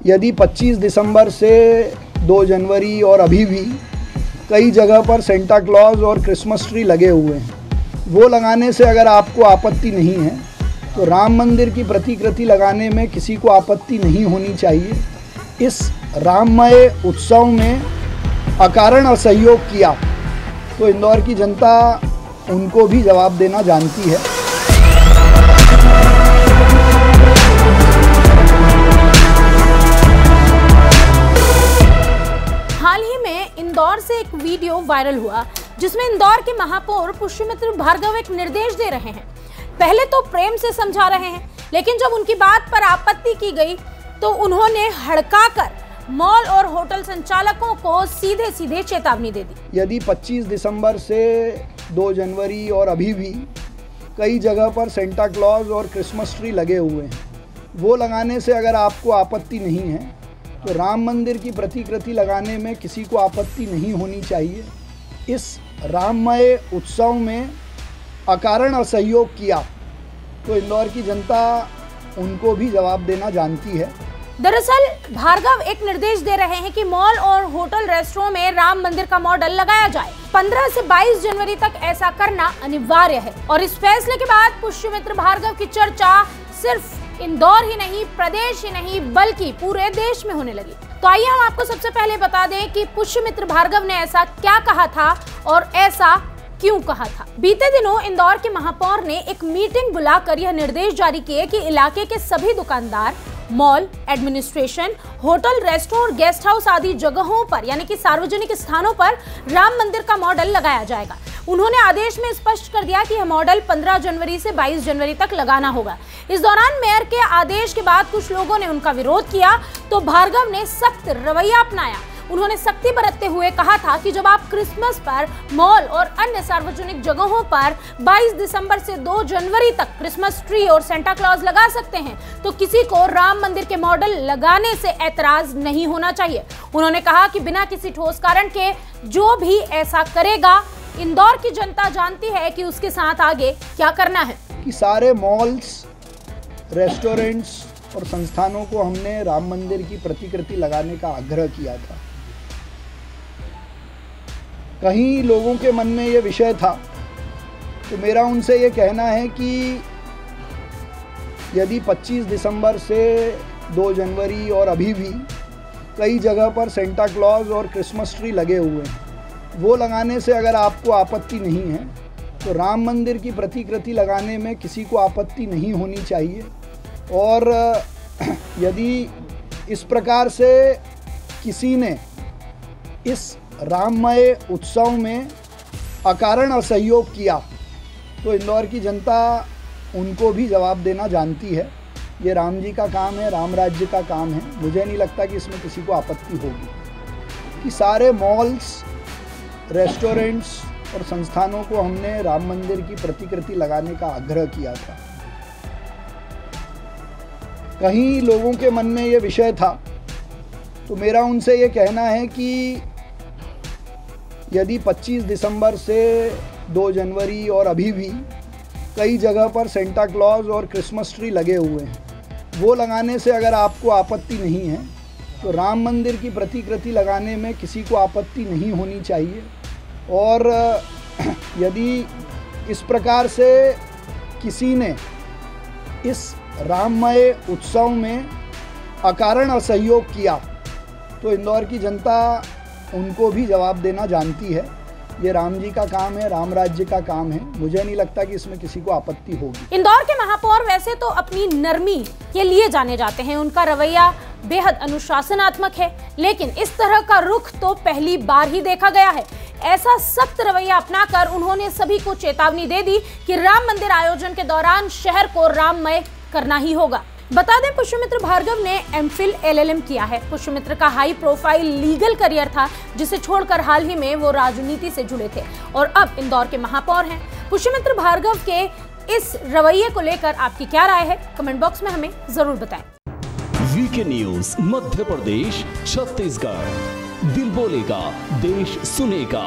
यदि 25 दिसंबर से 2 जनवरी और अभी भी कई जगह पर सेंटा क्लॉज और क्रिसमस ट्री लगे हुए हैं, वो लगाने से अगर आपको आपत्ति नहीं है तो राम मंदिर की प्रतिकृति लगाने में किसी को आपत्ति नहीं होनी चाहिए। इस राममय उत्सव में अकारण असहयोग किया तो इंदौर की जनता उनको भी जवाब देना जानती है। हाल ही में इंदौर से एक वीडियो वायरल हुआ जिसमें इंदौर के महापौर पुष्यमित्र भार्गव एक निर्देश दे रहे हैं। पहले तो प्रेम से समझा रहे हैं, लेकिन जब उनकी बात पर आपत्ति की गई तो उन्होंने हड़काकर मॉल और होटल संचालकों को सीधे सीधे चेतावनी दे दी। यदि 25 दिसंबर से 2 जनवरी और अभी भी कई जगह पर सेंटा क्लॉज और क्रिसमस ट्री लगे हुए हैं, वो लगाने से अगर आपको आपत्ति नहीं है तो राम मंदिर की प्रतिकृति लगाने में किसी को आपत्ति नहीं होनी चाहिए। इस राममय उत्सव में अकारण असहयोग किया तो इंदौर की जनता उनको भी जवाब देना जानती है। दरअसल भार्गव एक निर्देश दे रहे हैं कि मॉल और होटल रेस्टोरेंट में राम मंदिर का मॉडल लगाया जाए। 15 से 22 जनवरी तक ऐसा करना अनिवार्य है और इस फैसले के बाद पुष्यमित्र भार्गव की चर्चा सिर्फ इंदौर ही नहीं, प्रदेश ही नहीं, बल्कि पूरे देश में होने लगी। तो आइए हम आपको सबसे पहले बता दें कि पुष्यमित्र भार्गव ने ऐसा क्या कहा था और ऐसा क्यों कहा था। बीते दिनों इंदौर के महापौर ने एक मीटिंग बुलाकर यह निर्देश जारी किए कि इलाके के सभी दुकानदार, mall, administration, hotel, restaurant, guest house आदि जगहों पर यानी कि सार्वजनिक स्थानों पर राम मंदिर का मॉडल लगाया जाएगा। उन्होंने आदेश में स्पष्ट कर दिया कि यह मॉडल 15 जनवरी से 22 जनवरी तक लगाना होगा। इस दौरान मेयर के आदेश के बाद कुछ लोगों ने उनका विरोध किया तो भार्गव ने सख्त रवैया अपनाया। उन्होंने सख्ती बरतते हुए कहा था कि जब आप क्रिसमस पर मॉल और अन्य सार्वजनिक जगहों पर 22 दिसंबर से 2 जनवरी तक क्रिसमस ट्री और सेंटा क्लॉज लगा सकते हैं तो किसी को राम मंदिर के मॉडल लगाने से ऐतराज नहीं होना चाहिए। उन्होंने कहा कि बिना किसी ठोस कारण के जो भी ऐसा करेगा, इंदौर की जनता जानती है कि उसके साथ आगे क्या करना है। कि सारे मॉल्स, रेस्टोरेंट्स और संस्थानों को हमने राम मंदिर की प्रतिकृति लगाने का आग्रह किया था। कहीं लोगों के मन में ये विषय था तो मेरा उनसे ये कहना है कि यदि 25 दिसंबर से 2 जनवरी और अभी भी कई जगह पर सेंटा क्लॉज और क्रिसमस ट्री लगे हुए हैं, वो लगाने से अगर आपको आपत्ति नहीं है तो राम मंदिर की प्रतिकृति लगाने में किसी को आपत्ति नहीं होनी चाहिए। और यदि इस प्रकार से किसी ने इस राममय उत्सव में अकारण असहयोग किया तो इंदौर की जनता उनको भी जवाब देना जानती है। ये राम जी का काम है, राम राज्य का काम है। मुझे नहीं लगता कि इसमें किसी को आपत्ति होगी। कि सारे मॉल्स, रेस्टोरेंट्स और संस्थानों को हमने राम मंदिर की प्रतिकृति लगाने का आग्रह किया था। कहीं लोगों के मन में ये विषय था तो मेरा उनसे ये कहना है कि यदि 25 दिसंबर से 2 जनवरी और अभी भी कई जगह पर सेंटा क्लॉज और क्रिसमस ट्री लगे हुए हैं, वो लगाने से अगर आपको आपत्ति नहीं है तो राम मंदिर की प्रतिकृति लगाने में किसी को आपत्ति नहीं होनी चाहिए। और यदि इस प्रकार से किसी ने इस राममय उत्सव में अकारण असहयोग किया तो इंदौर की जनता उनको भी जवाब देना जानती है। ये राम जी का काम है, राम राज्य का काम है। मुझे नहीं लगता कि इसमें किसी को आपत्ति होगी। इंदौर के महापौर वैसे तो अपनी नरमी के लिए जाने जाते हैं, उनका रवैया बेहद अनुशासनात्मक है, लेकिन इस तरह का रुख तो पहली बार ही देखा गया है। ऐसा सख्त रवैया अपनाकर उन्होंने सभी को चेतावनी दे दी कि राम मंदिर आयोजन के दौरान शहर को राममय करना ही होगा। बता दें, पुष्यमित्र भार्गव ने एमफिल LLM किया है। पुष्यमित्र का हाई प्रोफाइल लीगल करियर था, जिसे छोड़कर हाल ही में वो राजनीति से जुड़े थे और अब इंदौर के महापौर हैं। पुष्यमित्र भार्गव के इस रवैये को लेकर आपकी क्या राय है, कमेंट बॉक्स में हमें जरूर बताएं। वीके न्यूज मध्य प्रदेश, छत्तीसगढ़, दिल बोलेगा, देश सुनेगा।